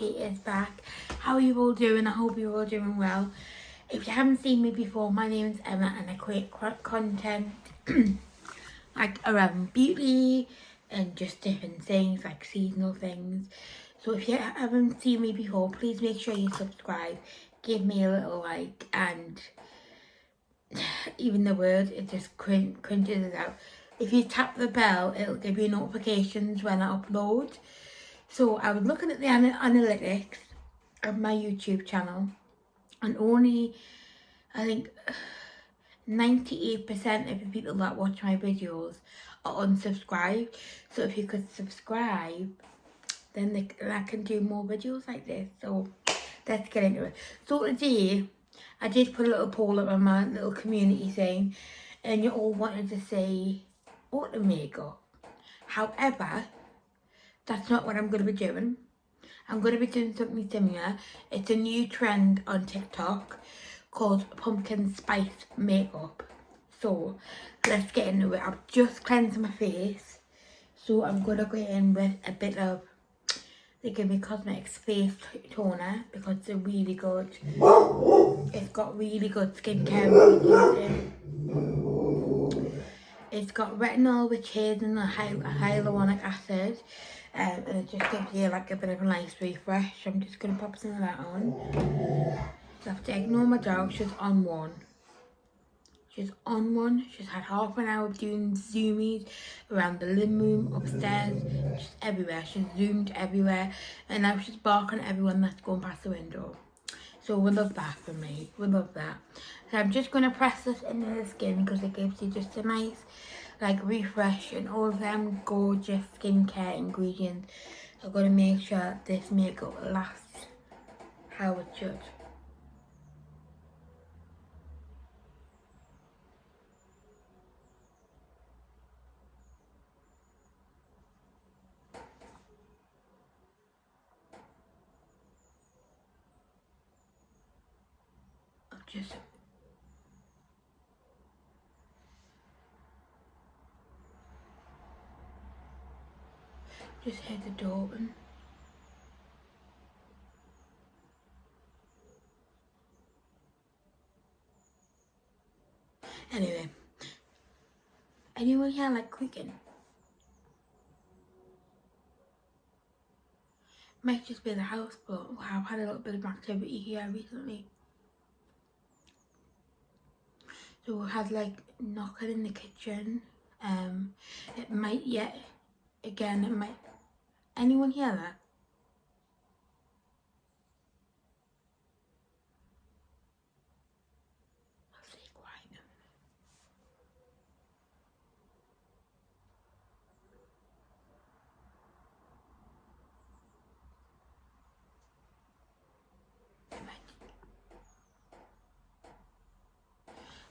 She is back. How are you all doing? I hope you're all doing well. If you haven't seen me before, my name is Emma and I create content like around beauty and just different things like seasonal things. So if you haven't seen me before, please make sure you subscribe, give me a little like, and even the word, it just cringes it out. If you tap the bell, it'll give you notifications when I upload. So I was looking at the analytics of my YouTube channel, and only, I think, 98% of the people that watch my videos are unsubscribed. So if you could subscribe, then I can do more videos like this. So let's get into it. So today, I did put a little poll up on my little community thing, and you all wanted to say autumn makeup. However, that's not what I'm going to be doing. I'm going to be doing something similar. It's a new trend on TikTok called pumpkin spice makeup. So let's get into it. I've just cleansed my face, so I'm going to go in with a bit of the Gimme Cosmetics face toner because they're really good. It's got really good skincare ingredients in. It's got retinol, which is in hyaluronic acid, and it just gives you like a bit of a nice refresh. I'm just going to pop some of that on. So I have to ignore my dog. She's on one. She's on one. She's had half an hour doing zoomies around the living room, upstairs, just everywhere. She's zoomed everywhere, and now she's barking at everyone that's going past the window. So we love that for me. We love that. So I'm just going to press this into the skin because it gives you just a nice like refresh, and all of them gorgeous skincare ingredients are going to make sure this makeup lasts how it should. Just hear the door open. Anyway, anyone here like cooking? Might just be the house, but I've had a little bit of activity here recently. So we had like knocking in the kitchen. It might it might. Anyone hear that? I'll stay quiet.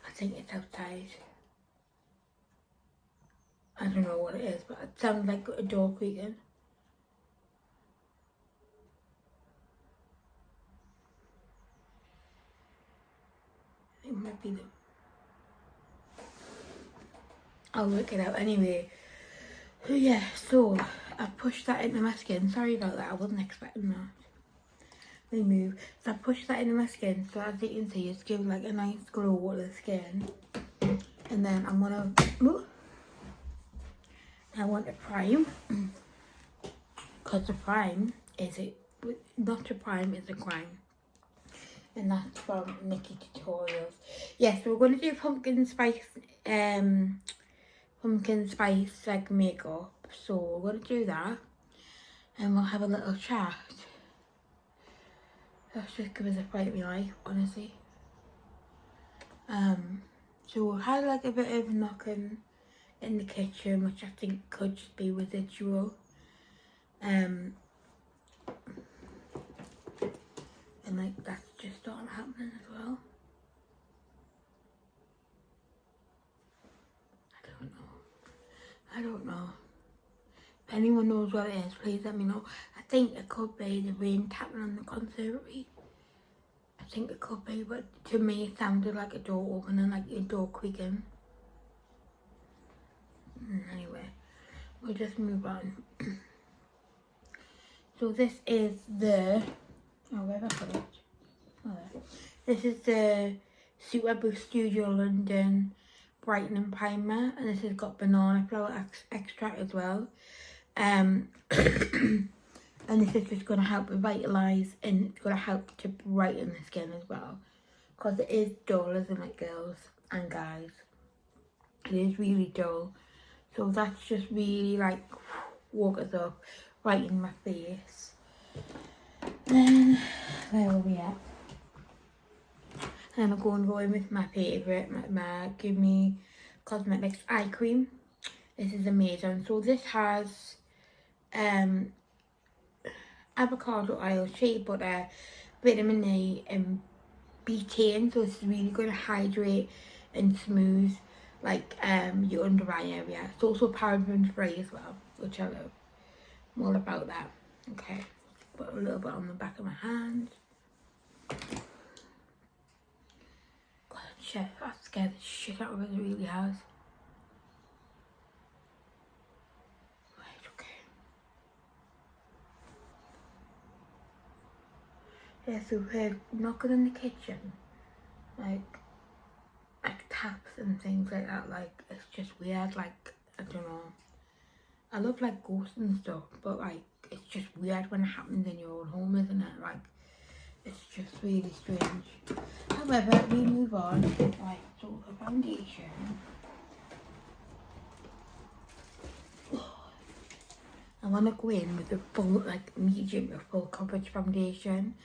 I think it's outside. I don't know what it is, but it sounds like a door creaking. It might be the... I'll work it out anyway. So yeah, so I pushed that into my skin. Sorry about that, I wasn't expecting that. Let me move. So I pushed that into my skin, so as you can see, it's giving like a nice glow to the skin. And then I'm gonna... I want to prime. Because the prime is not to prime, is a crime. And that's from Nikki Tutorials. Yes, so we're going to do pumpkin spice like makeup. So we're going to do that, and we'll have a little chat. That's just give us a fright of my life, honestly. So we had like a bit of knocking in the kitchen, which I think could just be residual. And like that's just starting happening as well. I don't know. If anyone knows what it is, please let me know. I think it could be the rain tapping on the conservatory. I think it could be, but to me it sounded like a door opening, like a door creaking. Anyway, we'll just move on. So this is the, oh, where have I put it? Oh, there. This is the Super Boost Studio London Brightening Primer, and this has got banana flower extract as well. And this is just going to help revitalise, and it's going to help to brighten the skin as well. Because it is dull, isn't it, girls and guys? It is really dull. So that's just really like woke us up right in my face. Then where are we at? And I'm going to go in with my favourite, my Gimme Cosmetics eye cream. This is amazing. So this has avocado oil, shea butter, vitamin E and betaine. So it's really going to hydrate and smooth like your under eye area. It's also paraben free as well, which I love. I'm all about that. Okay, put a little bit on the back of my hand. God, shit, that scared the shit out of it, it really has. Right, okay. Yeah, so we're knocking in the kitchen, like taps and things like that, like it's just weird, like I don't know. I love like ghosts and stuff, but like it's just weird when it happens in your own home, isn't it? Like it's just really strange. However, we move on. Right, so the foundation. I want to go in with the full, like medium or full coverage foundation,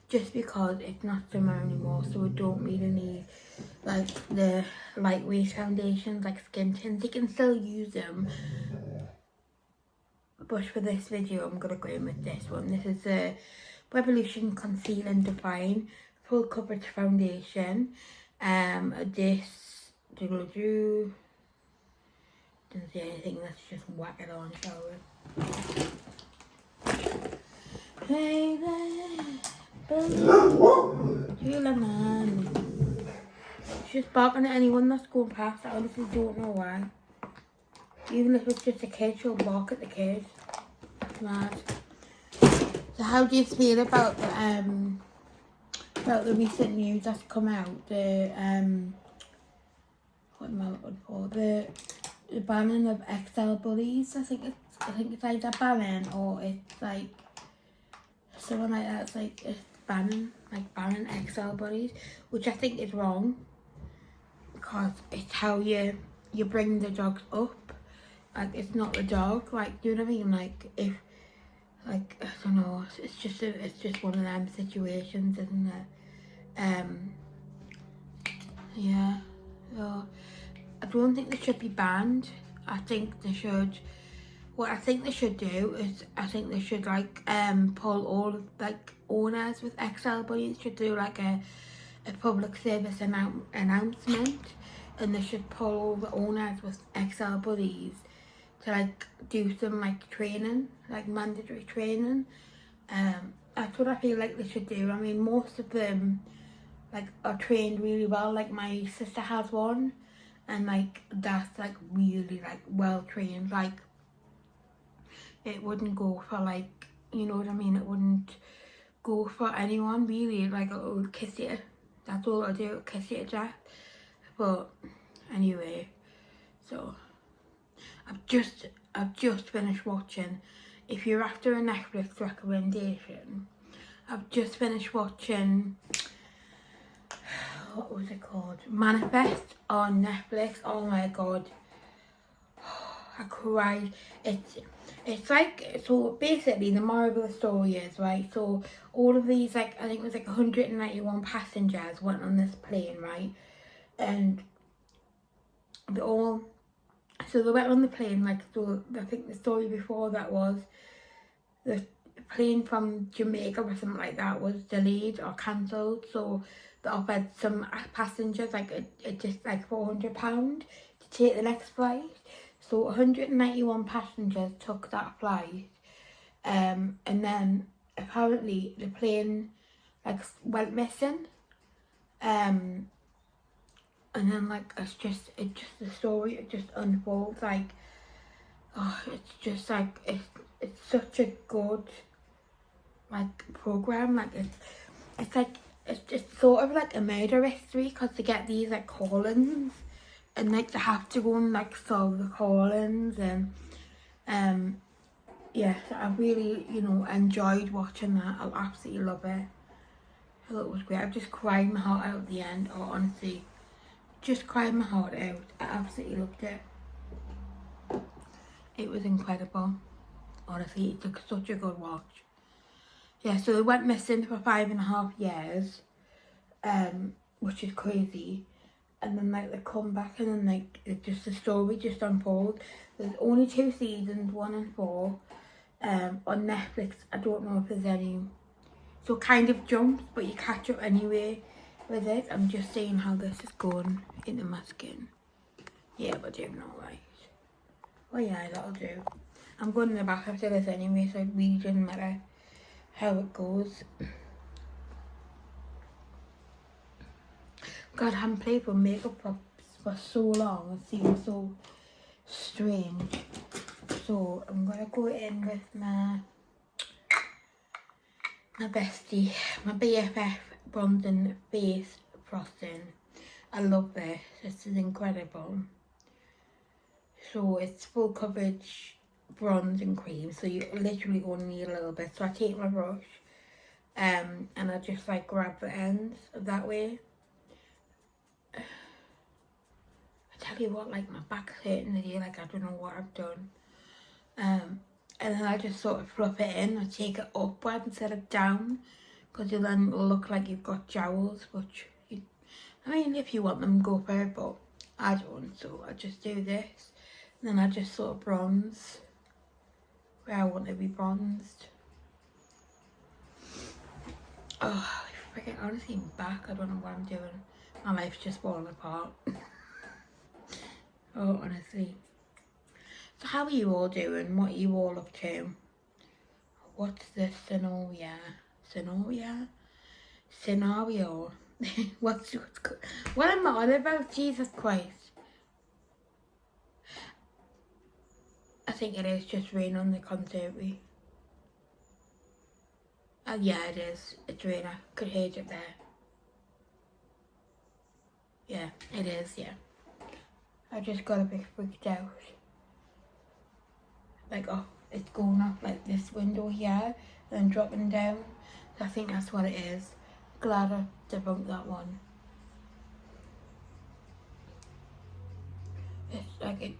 just because it's not summer anymore, so we don't really need like the lightweight foundations like skin tints. You can still use them, but for this video I'm gonna go in with this one. This is the Revolution Conceal and Define Full Coverage Foundation. This didn't say anything, let's just whack it on, shall we? Man. She's barking at anyone that's going past. I honestly don't know why. Even if it's just a kid, she'll bark at the kid. Mad. So how do you feel about the recent news that's come out? The what am I looking for? The banning of XL bullies. I think it's like a banning, or it's like something like that. It's like it's banning XL bullies, which I think is wrong, because it's how you bring the dogs up. Like it's not the dog. Like, do you know what I mean? Like if, like, I don't know. It's just one of them situations, isn't it? Yeah. So I don't think they should be banned. I think they should. What I think they should do is, I think they should like pull all of like owners with XL bullies should do like a public service announcement, and they should pull all the owners with XL bullies to like do some like training, like mandatory training. That's what I feel like they should do. I mean, most of them like are trained really well. Like my sister has one, and like that's like really like well trained. Like it wouldn't go for like, you know what I mean, it wouldn't go for anyone really. Like it'll kiss you, that's all it'll do, it'll kiss you to death. But anyway, so I've just finished watching, if you're after a Netflix recommendation, I've just finished watching, what was it called, Manifest on Netflix. Oh my god, I cried. It's like, so basically the moral of the story is, right, so all of these, like, I think it was like 191 passengers went on this plane, right, and they all, so they went on the plane, like, so I think the story before that was the plane from Jamaica or something like that was delayed or cancelled, so they offered some passengers like just like £400 to take the next flight. So 191 passengers took that flight, and then apparently the plane like went missing, and then like it's just the story, it just unfolds like, oh, it's just like it's such a good like program. Like it's like it's sort of like a murder mystery because they get these like call-ins and like they have to go and like solve the call-ins and yeah, so I really, you know, enjoyed watching that. I absolutely love it. I thought it was great. I just cried my heart out at the end. Oh, honestly, just cried my heart out. I absolutely loved it. It was incredible. Honestly, it took such a good watch. Yeah, so they went missing for 5.5 years, which is crazy. And then like they come back and then like it's just the story just unfolds. There's only 2 seasons, 1 and 4. On Netflix, I don't know if there's any. So it kind of jumps, but you catch up anyway with it. I'm just saying how this is going into my skin. Yeah, but doing alright. Well, yeah, that'll do. I'm going in the back after this anyway, so it really doesn't matter how it goes. God, I haven't played with makeup for so long. It seems so strange. So I'm gonna go in with my bestie, my BFF bronzing face frosting. I love this. This is incredible. So it's full coverage bronze and cream, so you literally only need a little bit. So I take my brush and I just like grab the ends that way. I tell you what, like my back's hurting today, like I don't know what I've done. And then I just sort of fluff it in. I take it upward instead of down, because you then look like you've got jowls, which I mean, if you want them, go for it, but I don't, so I just do this. And then I just sort of bronze where I want to be bronzed. Oh, freaking honestly, I'm back. I don't know what I'm doing. My life's just falling apart. Oh, honestly. So how are you all doing? What are you all up to? What's the scenario? Scenario? What am I on about? Jesus Christ. I think it is just rain on the conservatory. Yeah, it is. It's raining. I could hear it there. Yeah, it is, yeah. I just got a bit freaked out. Like, oh, it's going up like this window here, then dropping down. So I think that's what it is. Glad I debunked that one. It's like it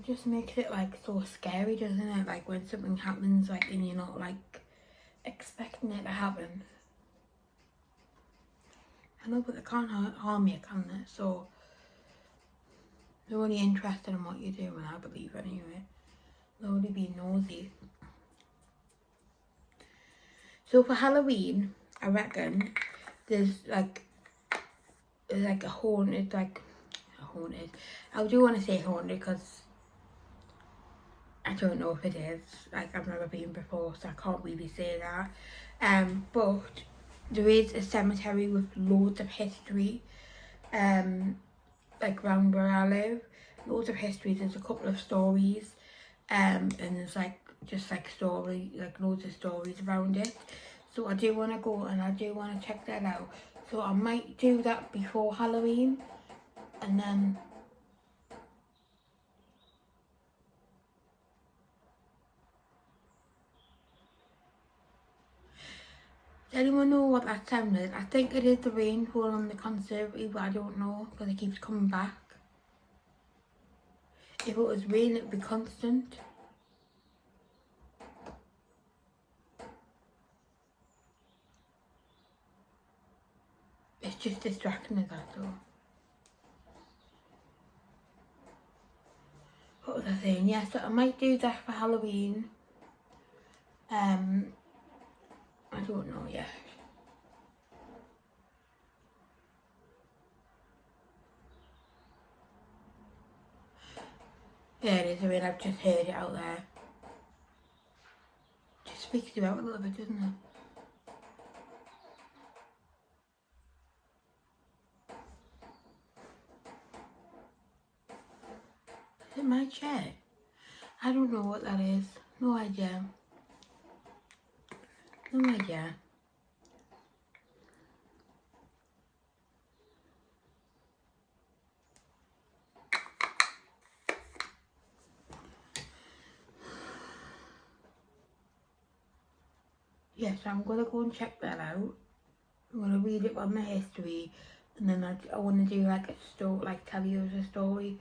just makes it like so scary, doesn't it? Like when something happens, like and you're not like expecting it to happen. I know, but they can't harm you, can they? So they're only interested in what you're doing, I believe, anyway. They'll only be nosy. So for Halloween, I reckon there's like a haunted, I do want to say haunted because I don't know if it is. Like I've never been before, so I can't really say that. But there is a cemetery with loads of history. Like around where I live, loads of history. There's a couple of stories, and there's like just like loads of stories around it. So I do want to go and I do want to check that out. So I might do that before Halloween, and then does anyone know what that sound is? I think it is the rainfall on the conservatory, but I don't know because it keeps coming back. If it was rain, it would be constant. It's just distracting us, that's all. What was I saying? Yeah, so I might do that for Halloween. I don't know yet. Yeah, it is. I mean, I've just heard it out there. Just speaks you out a little bit, doesn't it? Is it my chair? I don't know what that is. No idea. No idea. Yes, I'm gonna go and check that out. I'm gonna read it on the history, and then I want to do like a story, like tell you a story,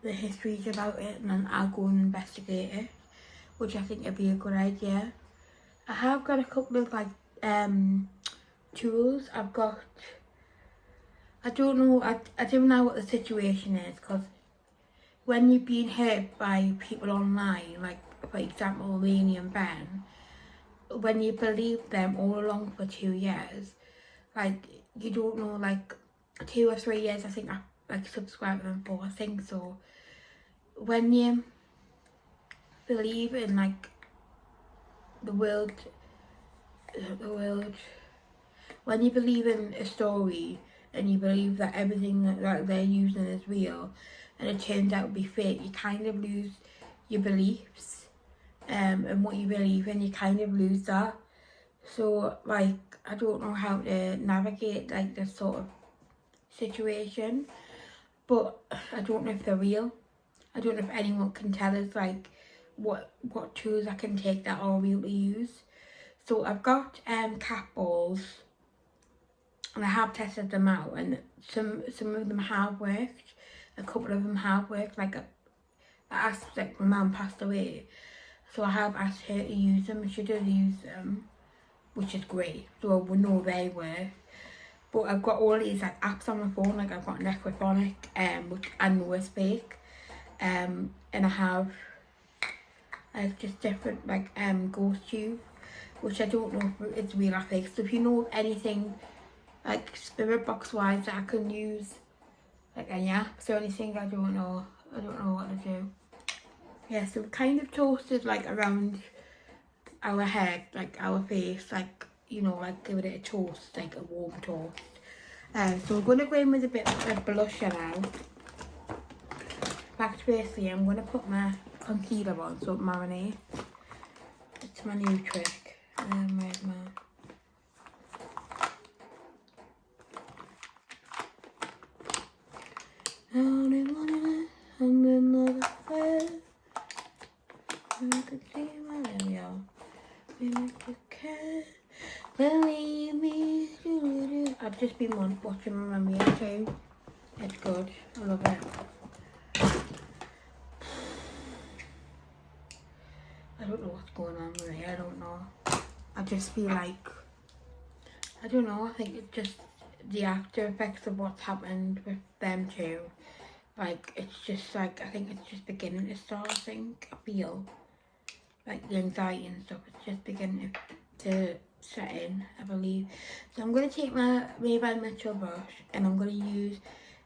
the history's about it, and then I'll go and investigate it, which I think would be a good idea. I have got a couple of like tools. I've got, I don't know, I don't know what the situation is, because when you've been hurt by people online, like for example Lainey and Ben, when you believe them all along for 2 years, like you don't know, like 2 or 3 years I think I like subscribed to them for, I think so. When you believe in like the world, when you believe in a story and you believe that everything that they're using is real and it turns out to be fake, you kind of lose your beliefs, and what you believe in, you kind of lose that. So like I don't know how to navigate like this sort of situation, but I don't know if they're real. I don't know if anyone can tell us like what tools I can take that are real to use. So I've got cat balls, and I have tested them out, and some of them have worked. A couple of them have worked. Like I asked, like my mum passed away, so I have asked her to use them, and she does use them, which is great. So we know they work. But I've got all these like apps on my phone. Like I've got Necrophonic, which I know is fake, and I have like just different like ghost tube, which I don't know if it's real or fake. So if you know anything like spirit box wise that I can use, like any apps or anything, I don't know what to do. Yeah, so we kind of toasted like around our head, like our face, like, you know, like give it a toast, like a warm toast. So we're gonna go in with a bit of blusher now. Back to basically, I'm gonna put my concealer on so it marinates. It's my new trick. Where's my... Believe me, I've just been watching Mamma Mia too. It's good. I love it. I don't know what's going on with me. I don't know. I just feel like, I don't know. I think it's just the after effects of what's happened with them too. Like it's just like, I think it's just beginning to start. I think I feel like the anxiety and stuff. It's just beginning to set in, I believe. So I'm going to take my Made by Mitchell brush, and I'm going to use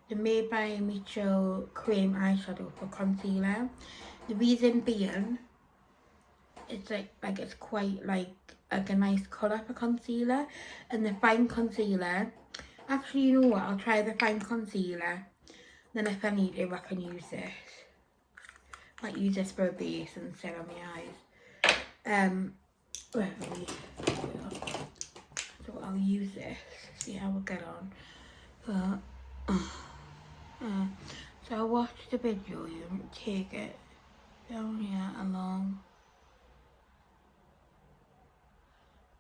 the Made by Mitchell cream eyeshadow for concealer. The reason being, it's like it's quite like a nice colour for concealer. And the fine concealer, actually, you know what, I'll try the fine concealer, then if I need to I can use this. Might use this for a base instead of my eyes. Where are we? So I'll use this, see how we get on. So I'll watch the video, you take it down here along,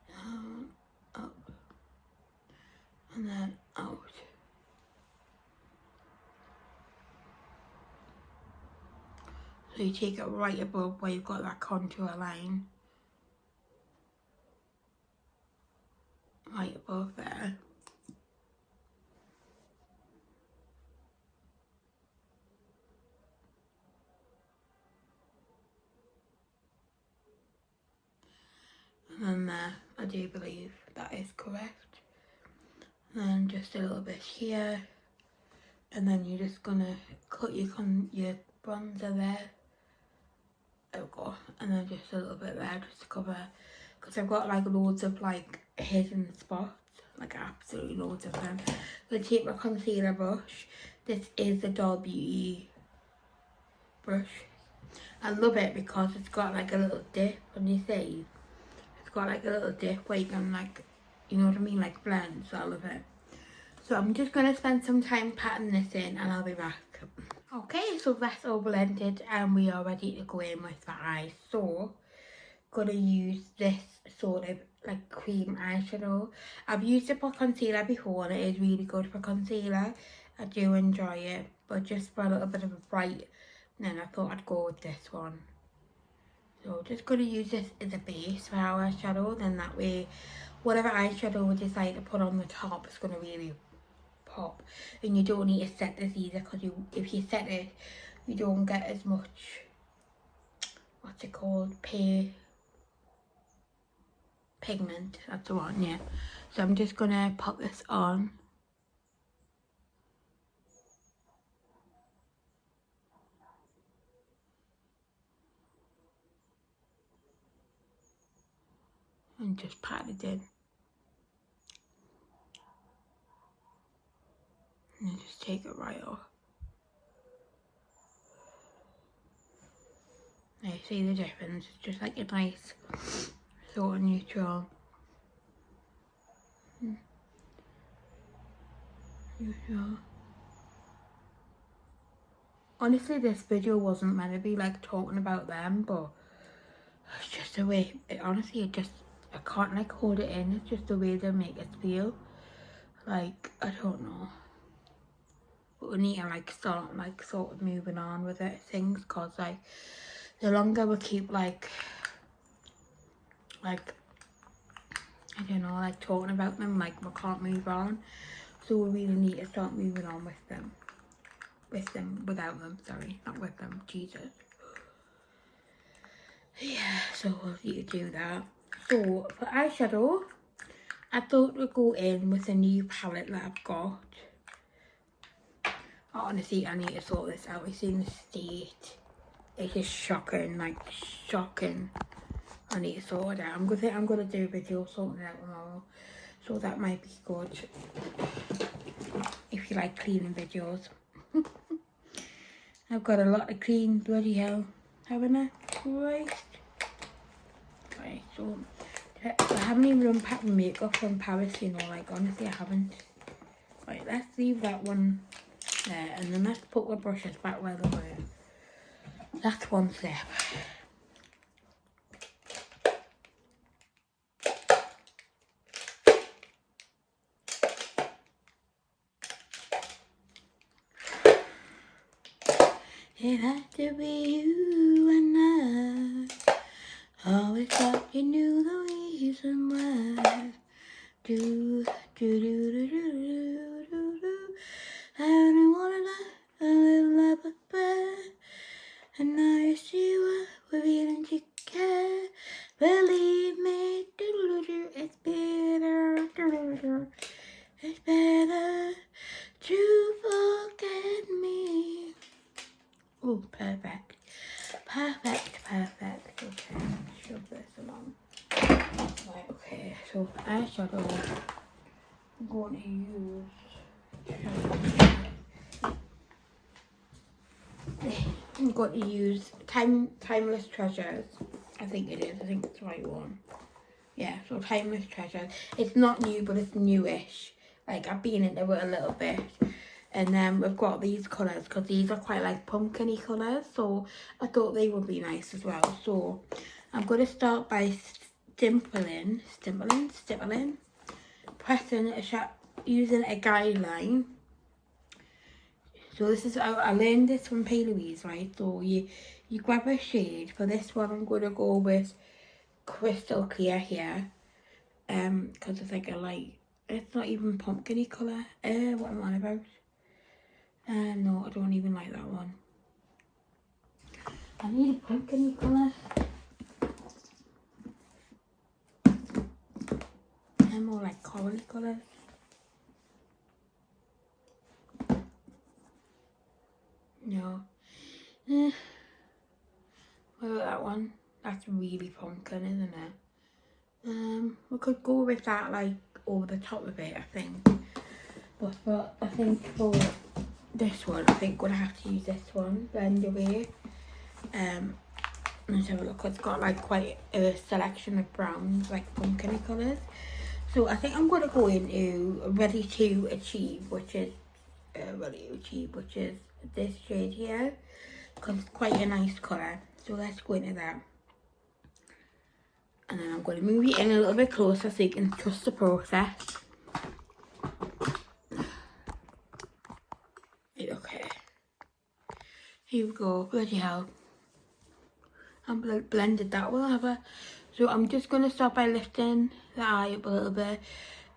down, up, and then out. So you take it right above where you've got that contour line. Right above there. And then there, I do believe that is correct. And then just a little bit here. And then you're just gonna cut your bronzer there. There we go. And then just a little bit there just to cover. Because I've got like loads of like hidden spots. Like absolutely loads of them. I'm gonna take my concealer brush. This is the Doll Beauty brush. I love it because it's got like a little dip on your face. got like a little dip where you can like, you know what I mean, like blend, so I love it. So I'm just going to spend some time patting this in and I'll be back. Okay, so that's all blended and we are ready to go in with the eyes. So, gonna use this sort of like cream eyeshadow. I've used it for concealer before and it is really good for concealer. I do enjoy it, but just for a little bit of a bright, then I thought I'd go with this one. So just gonna use this as a base for our eyeshadow, then that way whatever eyeshadow we decide to put on the top is gonna really pop. And you don't need to set this either, because if you set it, you don't get as much, what's it called, pigment, that's the one, yeah. So I'm just gonna pop this on. And just pat it in. And just take it right off. Now you see the difference, it's just like a nice sort of neutral. Honestly, this video wasn't meant to be like talking about them, but it's just the way, honestly, I can't like hold it in, it's just the way they make us feel. Like, I don't know. But we need to like start like sort of moving on with it, things, cause like the longer we keep like I don't know, like talking about them, like we can't move on. So we really need to start moving on with them. Without them, sorry, not with them, Jesus. Yeah, so we'll need to do that. So for eyeshadow, I thought we'd go in with a new palette that I've got. Honestly, I need to sort this out. It's in the state. It's just shocking, like shocking. I need to sort it out. I'm gonna do a video sorting it out tomorrow. So that might be good. If you like cleaning videos. I've got a lot to clean, bloody hell. Haven't I? Christ. Right, so I haven't even unpacked my makeup from Paris, you know, like honestly I haven't. Right, let's leave that one there and then let's put the brushes back where they were. That's one step. It had to be you and I always thought you knew the reason why. Do do do do do do do do. I only wanna a little love but and now you see what we're feeling together. Believe me, it's better. It's better to forget me. Oh, perfect. Perfect. Okay, shove this along. Right, okay, so eyeshadow I'm going to use Timeless Treasures. I think it is. I think it's the right one. Yeah, so Timeless Treasures. It's not new, but it's newish. Like, I've been into it a little bit. And then we've got these colours, because these are quite like pumpkin-y colours. So I thought they would be nice as well. So I'm going to start by stippling, pressing using a guideline. So this is, I learned this from P. Louise, right? So you grab a shade. For this one, I'm going to go with Crystal Clear here. Because it's like a light, it's not even pumpkin-y colour. What am I on about? No, I don't even like that one. I need a pumpkin-y colour. And more like corally colours. No. What about that one? That's really pumpkin, isn't it? We could go with that like over the top of it, I think. But I think for this one, I think we'll have to use this one, Blend Away. Let's have a look. It's got like quite a selection of browns, like pumpkin colours. So I think I'm going to go into Ready to Achieve, which is this shade here, because it's quite a nice colour. So let's go into that. And then I'm going to move it in a little bit closer so you can trust the process. Okay. Here we go. Bloody hell. I blended that well, have I? So I'm just going to start by lifting the eye up a little bit.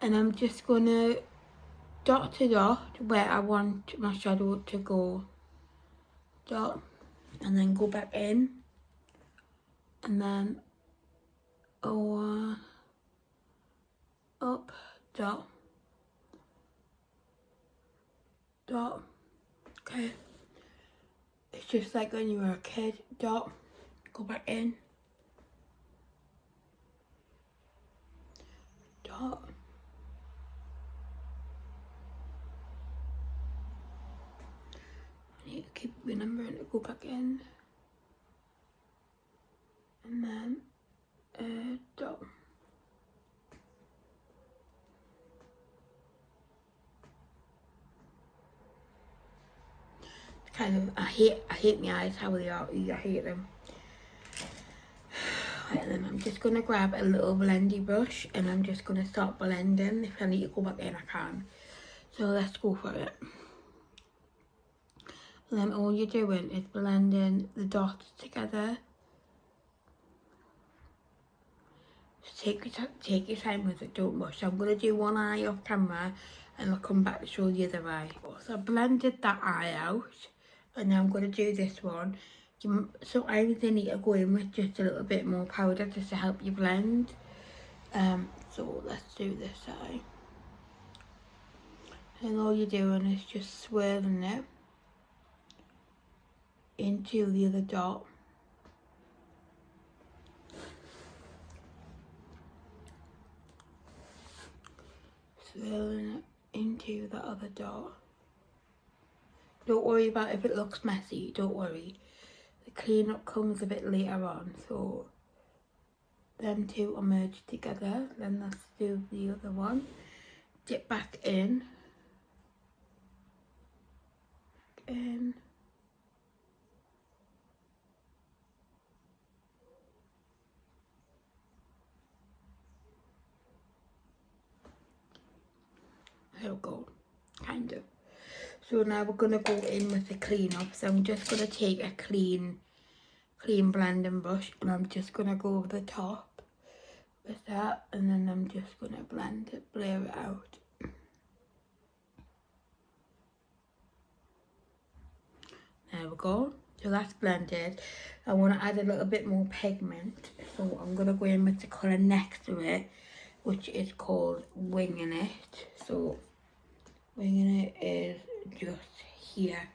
And I'm just going to dot to dot where I want my shadow to go. Dot. And then go back in. And then over, up, dot, dot. Okay. It's just like when you were a kid. Dot. Go back in. Dot. I need to keep remembering to go back in. And then dot. Kind of, I hate my eyes how they are. I hate them. And then I'm just gonna grab a little blendy brush and I'm just gonna start blending. If I need to go back in, I can. So let's go for it. And then all you're doing is blending the dots together. Take your time with it, don't rush. I'm going to do one eye off camera and I'll come back to show the other eye. So I blended that eye out and now I'm going to do this one. So I really need to go in with just a little bit more powder just to help you blend. So let's do this eye. And all you're doing is just swirling it into the other dot. Swirling it into the other dot. Don't worry about if it looks messy, don't worry. The cleanup comes a bit later on, so them two are merged together. Then let's do the other one. Dip back in. In. There we go, kind of. So now we're gonna go in with the cleanup. So I'm just gonna take a clean blending brush and I'm just gonna go over the top with that, and then I'm just gonna blend it, blur it out. There we go. So that's blended. I want to add a little bit more pigment, so I'm gonna go in with the colour next to it, which is called Winging It. So Winging It is just here,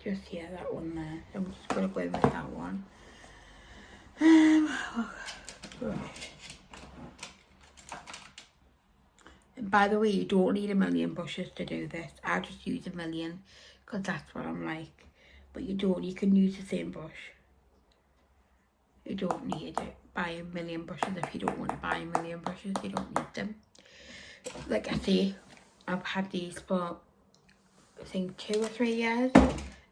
that one there. So I'm just gonna go in with that one. Right. And by the way, you don't need a million brushes to do this. I just use a million because that's what I'm like. But you don't, you can use the same brush. You don't need to buy a million brushes if you don't want to buy a million brushes. You don't need them. Like I say, I've had these for I think 2 or 3 years.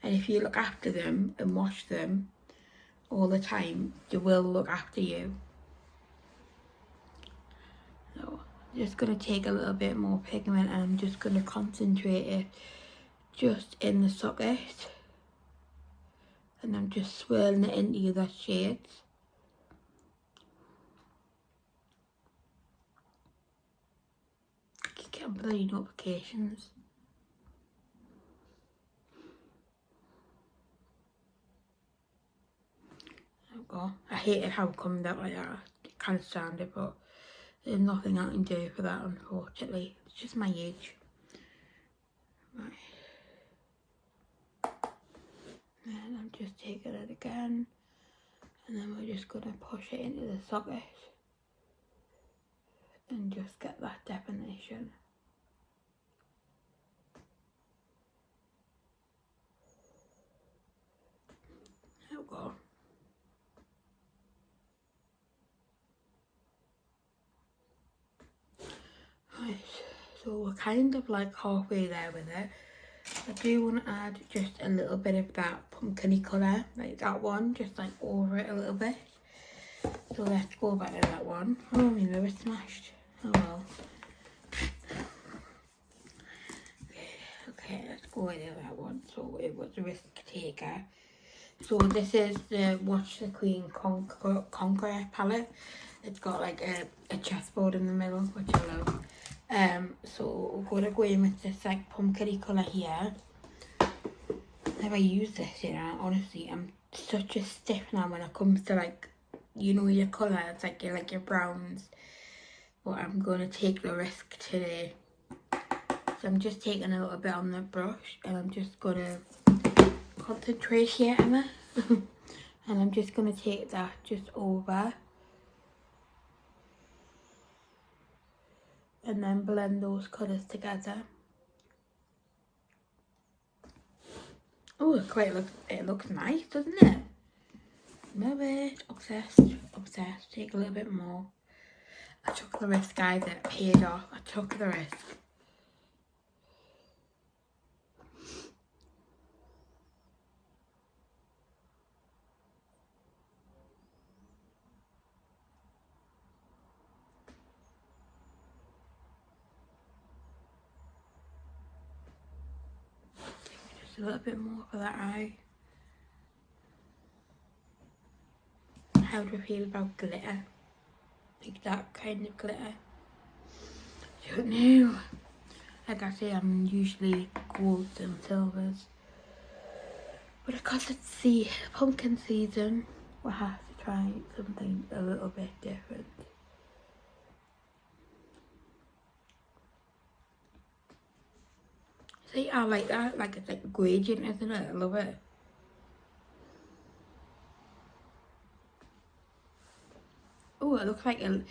And if you look after them and wash them all the time, they will look after you. So I'm just going to take a little bit more pigment and I'm just going to concentrate it just in the socket. And I'm just swirling it into the shades. I keep getting bloody notifications. There we go. I hated how it comes out like that. It kind of sounded, but there's nothing I can do for that, unfortunately. It's just my age. Right. And I'm just taking it again. And then we're just going to push it into the socket. And just get that definition. There we go. So we're kind of like halfway there with it. I do want to add just a little bit of that pumpkin-y colour, like that one, just like over it a little bit. So let's go back to that one. Oh, my mirror smashed. Oh well. Okay, let's go into that one. So it was a risk taker. So this is the Watch the Queen Conqueror palette. It's got like a chessboard in the middle, which I love. So we're gonna go in with this like pumpkin-y colour here. Never use this, you know, honestly. I'm such a stiff now when it comes to like, you know, your colour. It's like your browns. But I'm gonna take the risk today. So I'm just taking a little bit on the brush and I'm just gonna concentrate here, Emma. And I'm just gonna take that just over. And then blend those colours together. Oh, it looks nice, doesn't it? Love it. Obsessed. Obsessed. Take a little bit more. I took the risk, guys. It paid off. I took the risk. Just a little bit more for that eye. How do you feel about glitter? Like that kind of glitter? I don't know. Like I say, I'm usually golds and silvers. But because it's the pumpkin season, we'll have to try something a little bit different. See, I like that. Like it's like a gradient, isn't it? I love it. Oh, it looks like it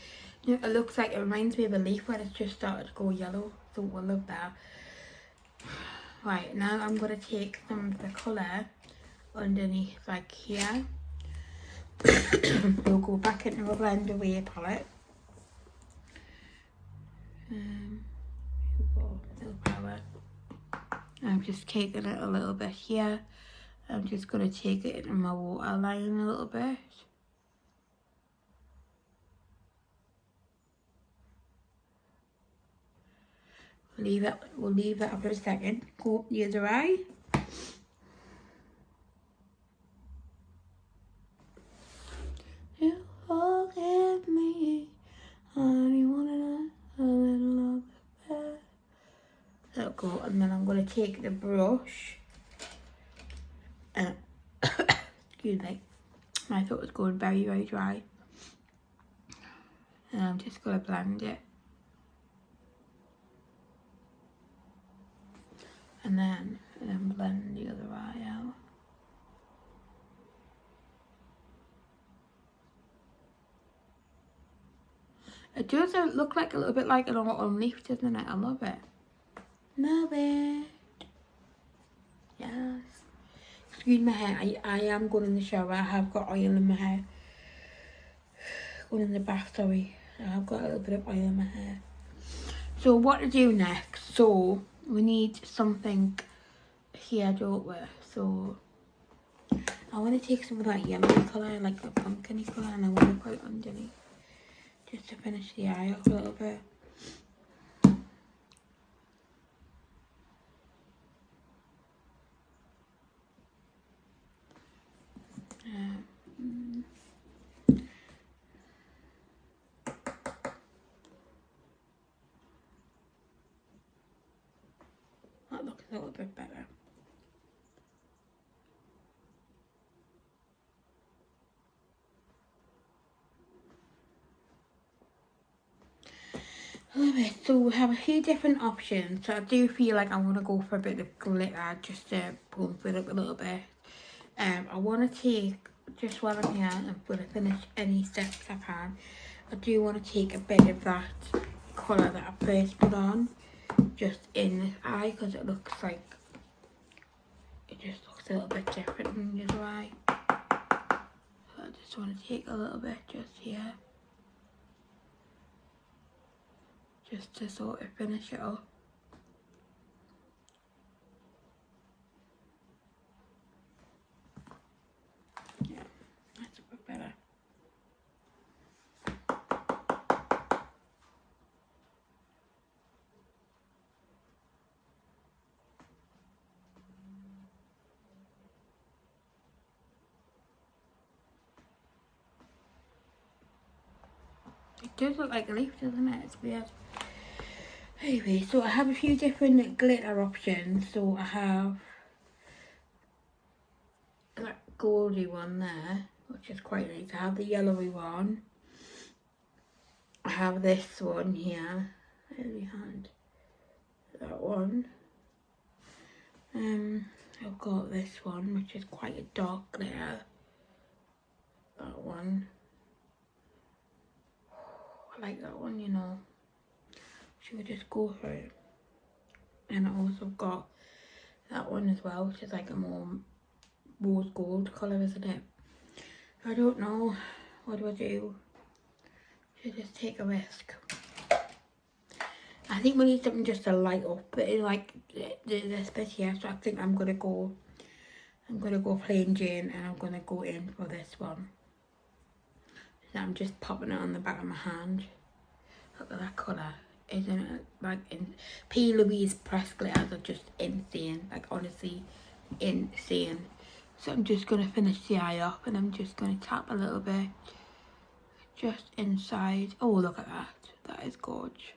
looks like it reminds me of a leaf when it's just started to go yellow. So I love that. Right, now I'm gonna take some of the colour underneath, like here. We'll go back into a Blend Away palette. Power. I'm just taking it a little bit here. I'm just gonna take it into my waterline a little bit. We'll leave it up for a second. Go up the other eye. You forgive me. Honey, wanna a little of it. That'll go, and then I'm gonna take the brush. Excuse me. My thought was going very, very dry. And I'm just gonna blend it. And then blend the other eye out. It does look like a little bit like an autumn leaf, doesn't it? I love it. Love it. Yes. Excuse my hair. I am going in the shower. I have got oil in my hair. Going in the bath, sorry. I've got a little bit of oil in my hair. So what to do next? So we need something here, don't we? So I want to take some of that yellow colour, like the pumpkin colour, and I want to put it underneath. Just to finish the eye off a little bit. That looks a little bit better. Alright, so we have a few different options. So I do feel like I want to go for a bit of glitter just to pump it up a little bit. I want to take, just while I'm here, I'm going to finish any steps I can. I do want to take a bit of that colour that I first put on, just in this eye, because it looks like, it just looks a little bit different in the other eye. So I just want to take a little bit just here. just to sort of finish it up. Yeah, that's a bit better. It does look like a leaf, doesn't it? It's weird. Anyway, so I have a few different glitter options. So I have that goldy one there, which is quite nice. I have the yellowy one. I have this one here. There we had that one. I've got this one, which is quite a dark glitter. That one. I like that one, you know. Should we just go for it? And I also got that one as well, which is like a more rose gold colour, isn't it? I don't know. What do I do? Should I just take a risk? I think we need something just to light up, but like this bit here. So I think I'm gonna go plain Jane, and I'm gonna go in for this one. So I'm just popping it on the back of my hand. Look at that colour, isn't it? Like P. Louise press glitters are just insane. Like honestly, insane. So I'm just gonna finish the eye off, and I'm just gonna tap a little bit, just inside. Oh, look at that. That is gorgeous.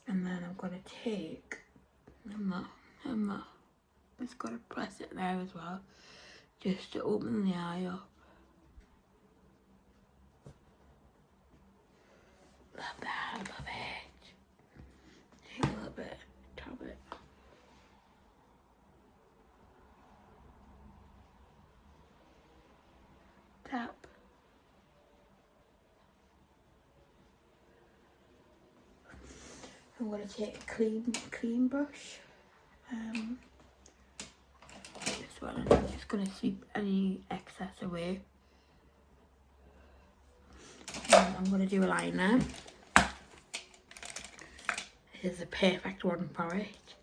And then I'm gonna take, just gotta press it there as well, just to open the eye up. Love that, I love it. Take a little bit, tap it. Tap. I'm gonna take a clean brush. This one, and I'm just gonna sweep any excess away. And I'm gonna do a liner. This is the perfect one for it.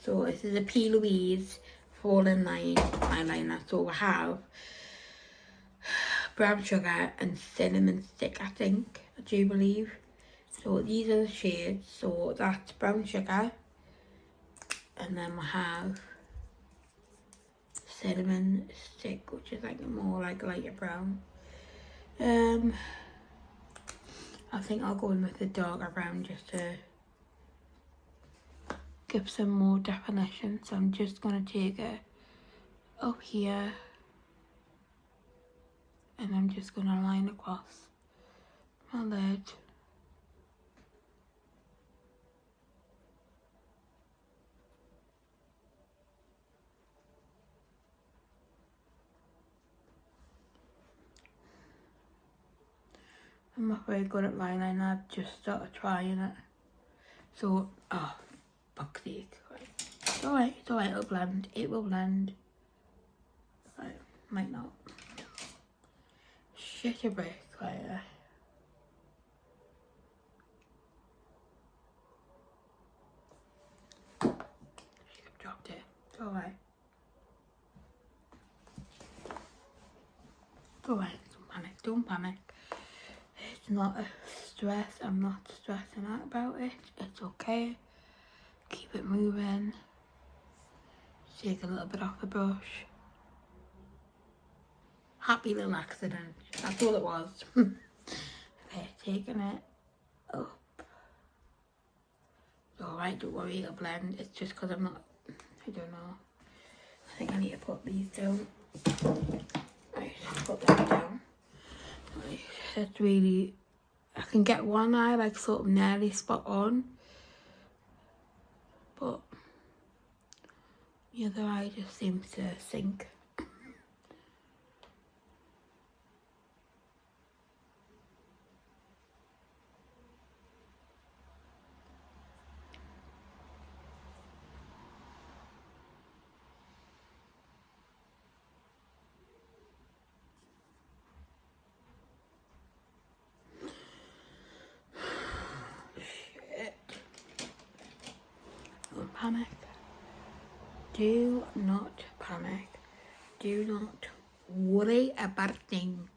So this is a P. Louise Fallen Line eyeliner. So I have brown sugar and cinnamon stick, I think, I do believe. So these are the shades. So that's brown sugar, and then we have cinnamon stick, which is like more like lighter brown. I think I'll go in with the darker brown just to give some more definition. So I'm just gonna take it up here, and I'm just gonna line across my lid. I'm not very good at lining, I've just started trying it. So, oh, fuck's sake. Right. It's alright, it'll blend. It will blend. Right, might not. Shit a brick, right there. I've dropped it. It's alright. It's alright, don't panic. It's not a stress, I'm not stressing out about it. It's okay. Keep it moving. Take a little bit off the brush. Happy little accident. That's all it was. Okay, taking it up. It's alright, don't worry, it'll blend. It's just because I'm not, I don't know. I think I need to put these down. Right, put that down. Right, that's really, I can get one eye like sort of nearly spot on, but the other eye just seems to sink. panic. Do not panic. Do not worry about a thing.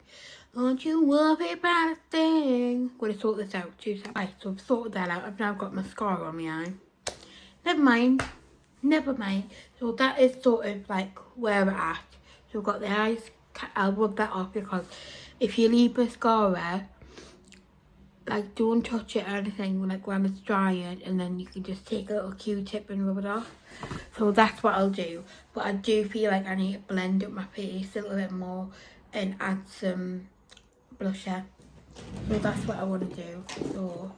Don't you worry about a thing. I'm going to sort this out. 2 seconds. Right, so I've sorted that out. I've now got mascara on my eye. Never mind. Never mind. So that is sort of like where we're at. So we've got the eyes. I'll rub that off because if you leave mascara, like don't touch it or anything like when it's drying, and then you can just take a little Q-tip and rub it off. So that's what I'll do. But I do feel like I need to blend up my face a little bit more and add some blusher. So that's what I want to do. So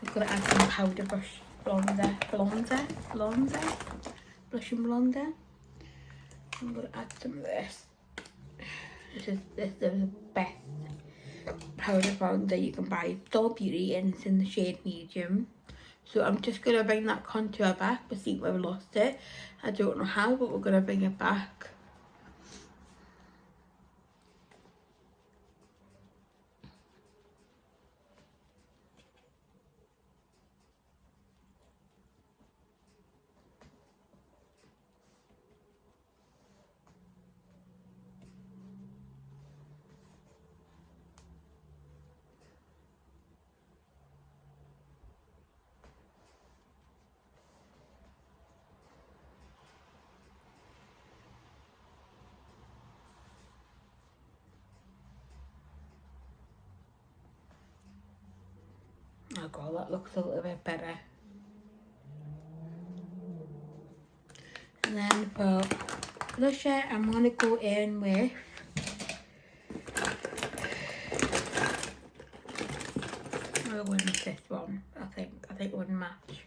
I'm going to add some powder blush blush and blonder. I'm going to add some of this. This is the best powder bronzer you can buy. It's Doll Beauty and it's in the shade medium. So I'm just going to bring that contour back. We see where we lost it. I don't know how, but we're going to bring it back. Oh god, that looks a little bit better. And then for blusher, I'm going to go in with I'll go in with this one. I think it would match.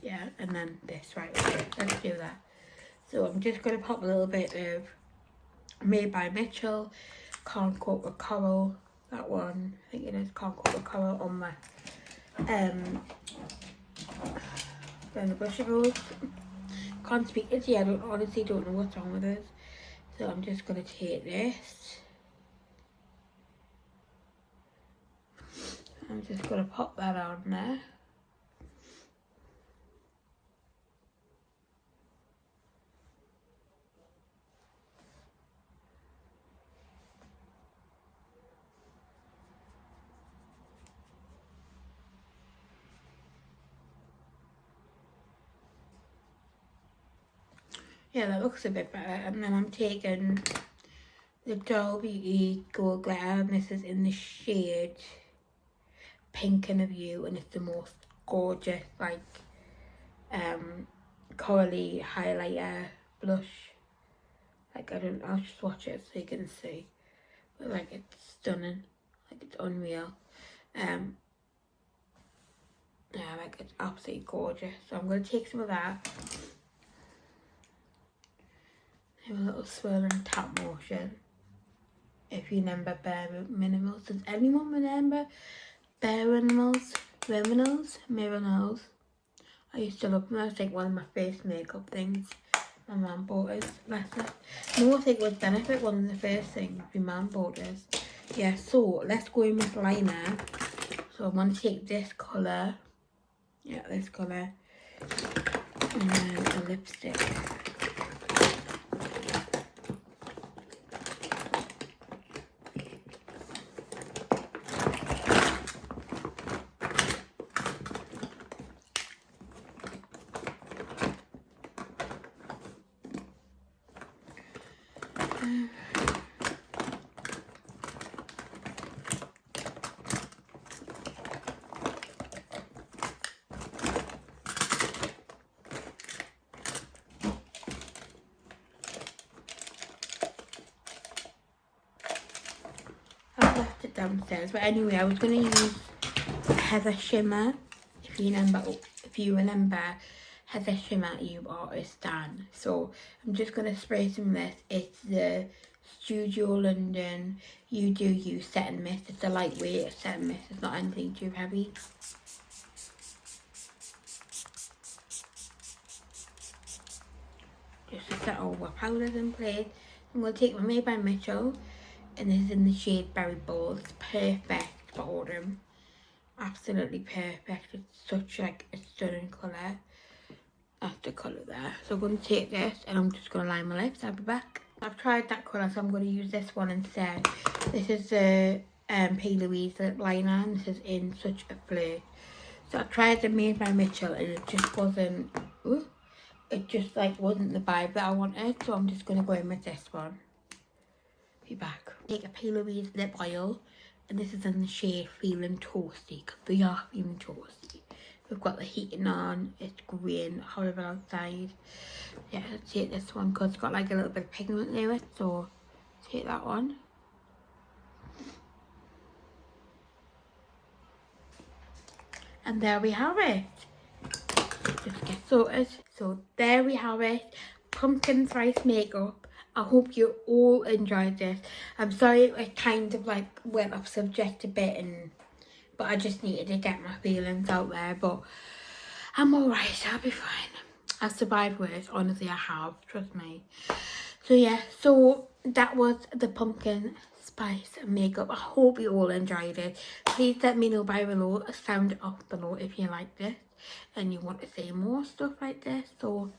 Yeah, and then this right here. Let's do that. So I'm just going to pop a little bit of Made by Mitchell, Can't Cope with Coral. That one, I think it is Can't Cope with Coral on my then the blusher goes. Can't speak it. Yeah, I honestly don't know what's wrong with it. So I'm just going to take this. I'm just going to pop that on there. Yeah, that looks a bit better. And then I'm taking the Doll Beauty Gold Glitter, and this is in the shade Pink in a View, and it's the most gorgeous, like, corally highlighter blush. Like, I'll just swatch it so you can see. But, like, it's stunning. Like, it's unreal. Yeah, like, it's absolutely gorgeous. So I'm going to take some of that. Have a little swirl and tap motion. If you remember Bare Minerals. Does anyone remember Bare Minerals? Minerals. I used to love them. I think one of my first makeup things. My mum bought us. No, I think it was Benefit, one of the first things my mum bought us. Yeah, so let's go in with liner. So I'm going to take this colour. Yeah, this colour. And then a lipstick. I've left it downstairs, but anyway, I was going to use Heather Shimmer. If you remember Heather Shimmer, you are a stan. So I'm just going to spray some of this. It's the Studio London You Do You Set and Mist. It's a lightweight set and mist. It's not anything too heavy. Just to set all my powders in place. I'm going to take my Made by Mitchell, and this is in the shade Berry Balls. It's perfect for autumn. absolutely perfect. It's such like a stunning colour. That's the colour there. So I'm going to take this and I'm just going to line my lips. I'll be back. I've tried that colour, so I'm going to use this one instead. This is the P. Louise lip liner, and this is in Such a Flirt. So I tried the Made by Mitchell and it just wasn't, it just like wasn't the vibe that I wanted. So I'm just going to go in with this one. Be back. Take a P. Louise lip oil, and this is in the shade Feeling Toasty, because we are feeling toasty. We've got the heating on, it's green, horrible outside. Yeah, let's take this one because it's got like a little bit of pigment near it, so take that one. And there we have it. Just get sorted. So there we have it. Pumpkin spice makeup. I hope you all enjoyed this. I'm sorry it kind of like went off subject a bit, but I just needed to get my feelings out there. But I'm alright, I'll be fine. I've survived worse, honestly I have, trust me. So yeah, so that was the pumpkin spice makeup. I hope you all enjoyed it. Please let me know by below, sound off below if you liked it and you want to see more stuff like this. So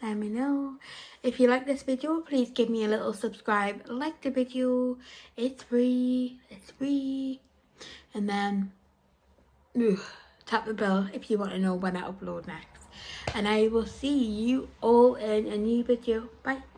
let me know. If you like this video, please give me a little subscribe, like the video. It's free, and then tap the bell if you want to know when I upload next. And I will see you all in a new video. Bye.